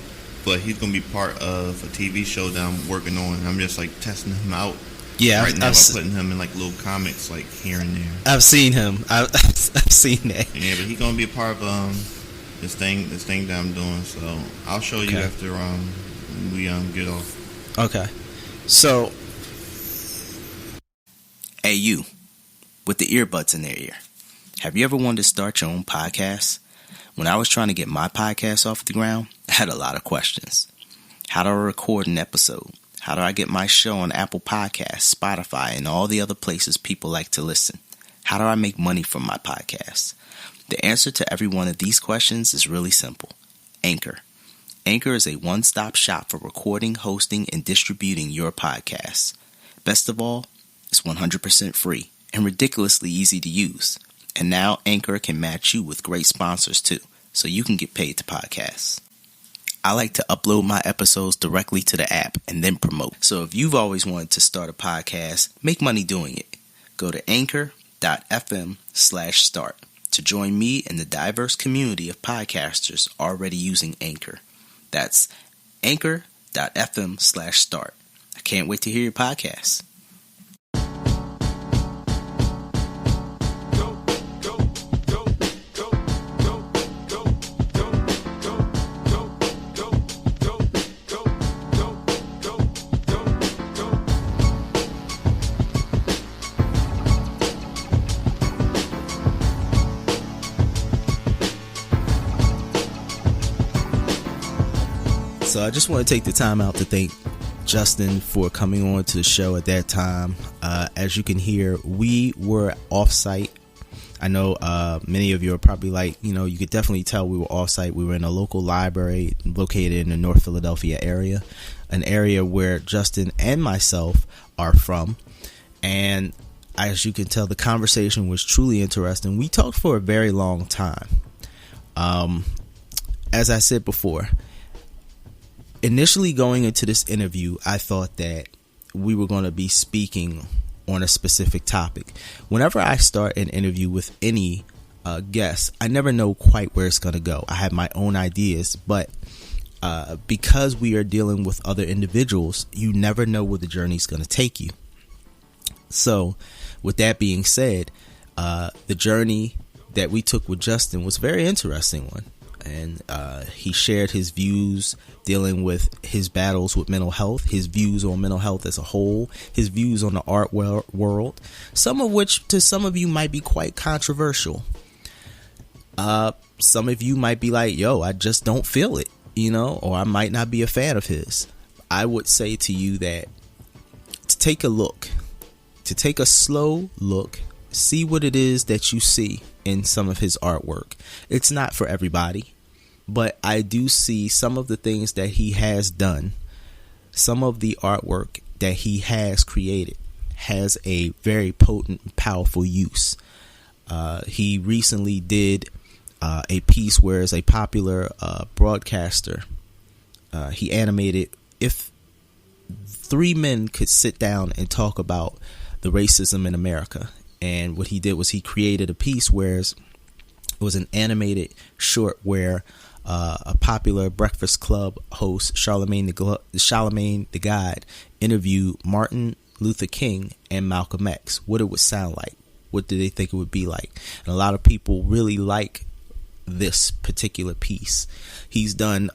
but he's gonna be part of a TV show that I'm working on. I'm just like testing him out. Yeah, right now I'm putting him in like little comics, like here and there. I've seen him. I've seen that. Yeah, but he's gonna be a part of this thing that I'm doing. So I'll show you after we get off. Okay. So, hey you, with the earbuds in their ear, have you ever wanted to start your own podcast? When I was trying to get my podcast off the ground, I had a lot of questions. How do I record an episode? How do I get my show on Apple Podcasts, Spotify, and all the other places people like to listen? How do I make money from my podcast? The answer to every one of these questions is really simple. Anchor. Anchor is a one-stop shop for recording, hosting, and distributing your podcasts. Best of all, it's 100% free and ridiculously easy to use. And now Anchor can match you with great sponsors too, so you can get paid to podcasts. I like to upload my episodes directly to the app and then promote. So if you've always wanted to start a podcast, make money doing it. Go to anchor.fm/start to join me in the diverse community of podcasters already using Anchor. That's anchor.fm/start. I can't wait to hear your podcast. So I just want to take the time out to thank Justin for coming on to the show at that time. As you can hear, we were off-site. I know many of you are probably like, you could definitely tell we were off-site. We were in a local library located in the North Philadelphia area, an area where Justin and myself are from. And as you can tell, the conversation was truly interesting. We talked for a very long time. As I said before, initially going into this interview, I thought that we were going to be speaking on a specific topic. Whenever I start an interview with any guest, I never know quite where it's going to go. I have my own ideas, but because we are dealing with other individuals, you never know where the journey is going to take you. So with that being said, the journey that we took with Justin was a very interesting one. And he shared his views dealing with his battles with mental health, his views on mental health as a whole, his views on the art world, some of which to some of you might be quite controversial. Some of you might be like, yo, I just don't feel it, or I might not be a fan of his. I would say to you that to take a slow look, see what it is that you see in some of his artwork. It's not for everybody, but I do see some of the things that he has done. Some of the artwork that he has created has a very potent, powerful use. He recently did a piece where it's a popular broadcaster. He animated if three men could sit down and talk about the racism in America. And what he did was he created a piece where it was an animated short where a popular Breakfast Club host, Charlemagne the God, interviewed Martin Luther King and Malcolm X. What it would sound like. What do they think it would be like? And a lot of people really like this particular piece. He's done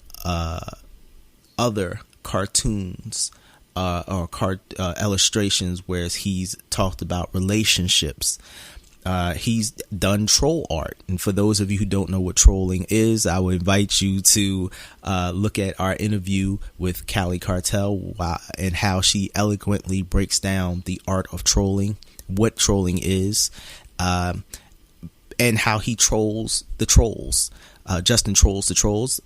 other cartoons or illustrations where he's talked about relationships. He's done troll art. And for those of you who don't know what trolling is, I would invite you to look at our interview with Callie Cartel and how she eloquently breaks down the art of trolling, what trolling is, and how he trolls the trolls. Justin trolls the trolls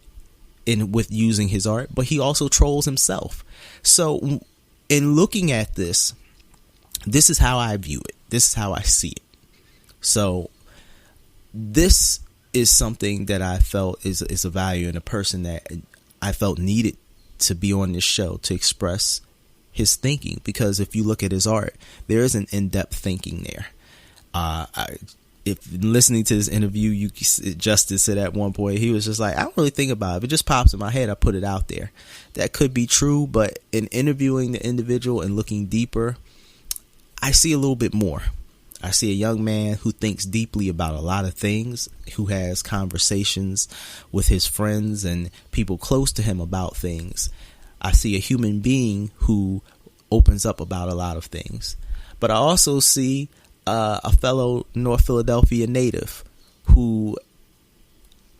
with using his art, but he also trolls himself. So in looking at this is how I view it. This is how I see it. So this is something that I felt is a value in a person that I felt needed to be on this show to express his thinking, because if you look at his art, there is an in-depth thinking there. If listening to this interview, Justin said at one point, he was just like, I don't really think about it. If it just pops in my head, I put it out there. That could be true, but in interviewing the individual and looking deeper, I see a little bit more. I see a young man who thinks deeply about a lot of things, who has conversations with his friends and people close to him about things. I see a human being who opens up about a lot of things. But I also see a fellow North Philadelphia native who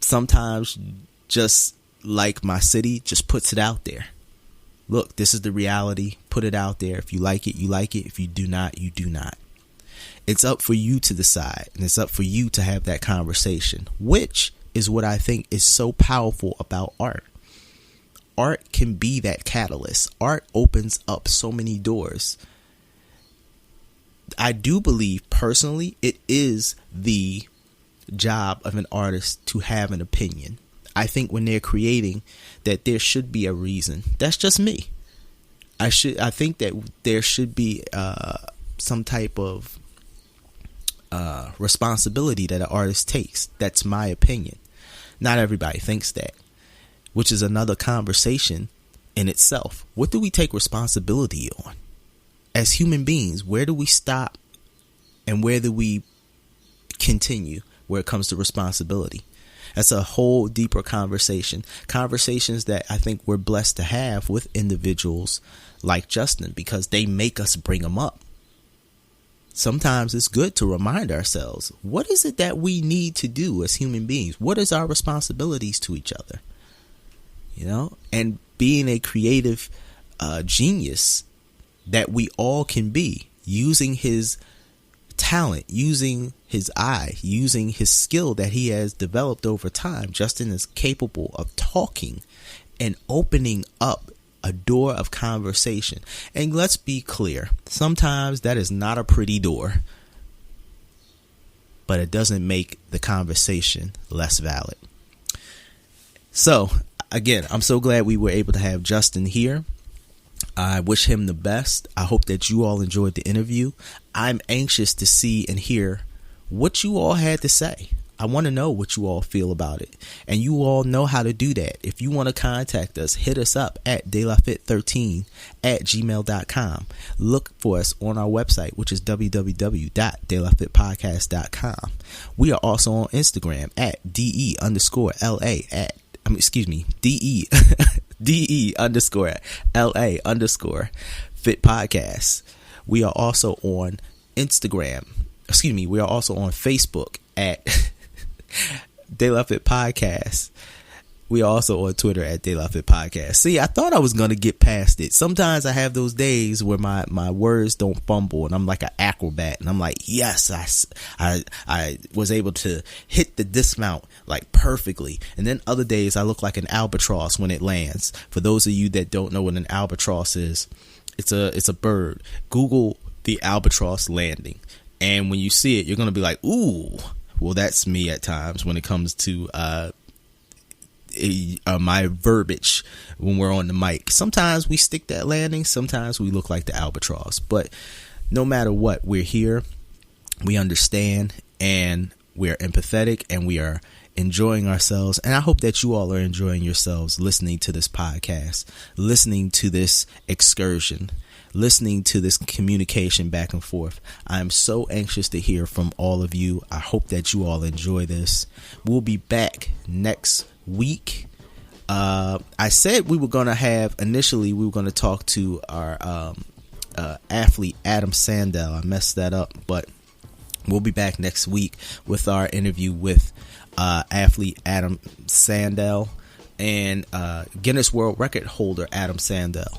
sometimes, just like my city, just puts it out there. Look, this is the reality. Put it out there. If you like it, you like it. If you do not, you do not. It's up for you to decide, and it's up for you to have that conversation, which is what I think is so powerful about art. Art can be that catalyst. Art opens up so many doors. I do believe personally it is the job of an artist to have an opinion. I think when they're creating that there should be a reason. That's just me. I think that there should be some type of responsibility that an artist takes. That's my opinion. Not everybody thinks that, which is another conversation in itself. What do we take responsibility on? As human beings, where do we stop and where do we continue where it comes to responsibility? That's a whole deeper conversation. Conversations that I think we're blessed to have with individuals like Justin, because they make us bring them up. Sometimes it's good to remind ourselves, what is it that we need to do as human beings? What is our responsibilities to each other? You know, and being a creative genius that we all can be, using his talent, using his eye, using his skill that he has developed over time. Justin is capable of talking and opening up a door of conversation. And let's be clear, sometimes that is not a pretty door, but it doesn't make the conversation less valid. So again, I'm so glad we were able to have Justin here. I wish him the best. I hope that you all enjoyed the interview. I'm anxious to see and hear what you all had to say. I want to know what you all feel about it. And you all know how to do that. If you want to contact us, hit us up at delafit13@gmail.com. Look for us on our website, which is www.delafitpodcast.com. We are also on Instagram at DE_LA DE_LA_Fit Podcast. We are also on Instagram. We are also on Facebook at De La Fit Podcast. We are also on Twitter at De La Fit Podcast. See, I thought I was going to get past it. Sometimes I have those days where my words don't fumble and I'm like an acrobat and I'm like, yes, I was able to hit the dismount like perfectly. And then other days I look like an albatross when it lands. For those of you that don't know what an albatross is, it's a bird. Google the albatross landing. And when you see it, you're going to be like, ooh, Well, that's me at times when it comes to my verbiage when we're on the mic. Sometimes we stick that landing, sometimes we look like the albatross, but no matter what, we're here, we understand, and we're empathetic, and we are enjoying ourselves. And I hope that you all are enjoying yourselves listening to this podcast, listening to this excursion, listening to this communication back and forth. I'm so anxious to hear from all of you. I hope that you all enjoy this. We'll be back next week. I said we were going to talk to our athlete Adam Sandell. I messed that up, but we'll be back next week with our interview with athlete Adam Sandell and Guinness World Record holder Adam Sandell,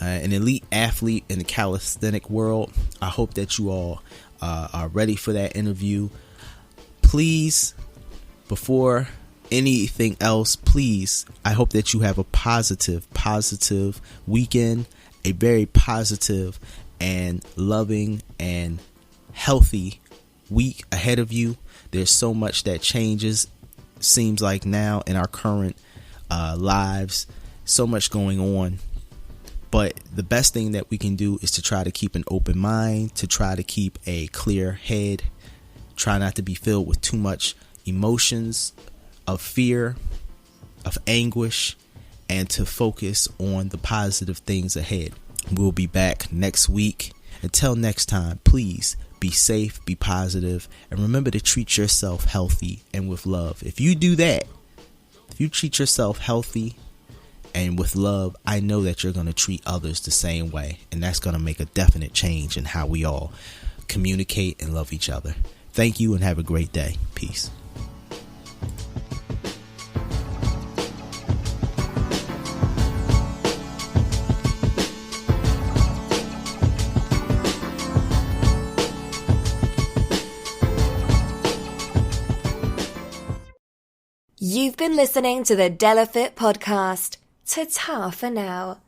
an elite athlete in the calisthenic world. I hope that you all are ready for that interview. Please, before anything else, please, I hope that you have a positive weekend, a very positive and loving and healthy week ahead of you. There's so much that changes, seems like now, in our current lives, so much going on. But the best thing that we can do is to try to keep an open mind, to try to keep a clear head, try not to be filled with too much emotions of fear, of anguish, and to focus on the positive things ahead. We'll be back next week. Until next time, please be safe, be positive, and remember to treat yourself healthy and with love. If you do that, if you treat yourself healthy and with love, I know that you're going to treat others the same way, and that's going to make a definite change in how we all communicate and love each other. Thank you and have a great day. Peace. You've been listening to the Delafit podcast. Ta-ta for now.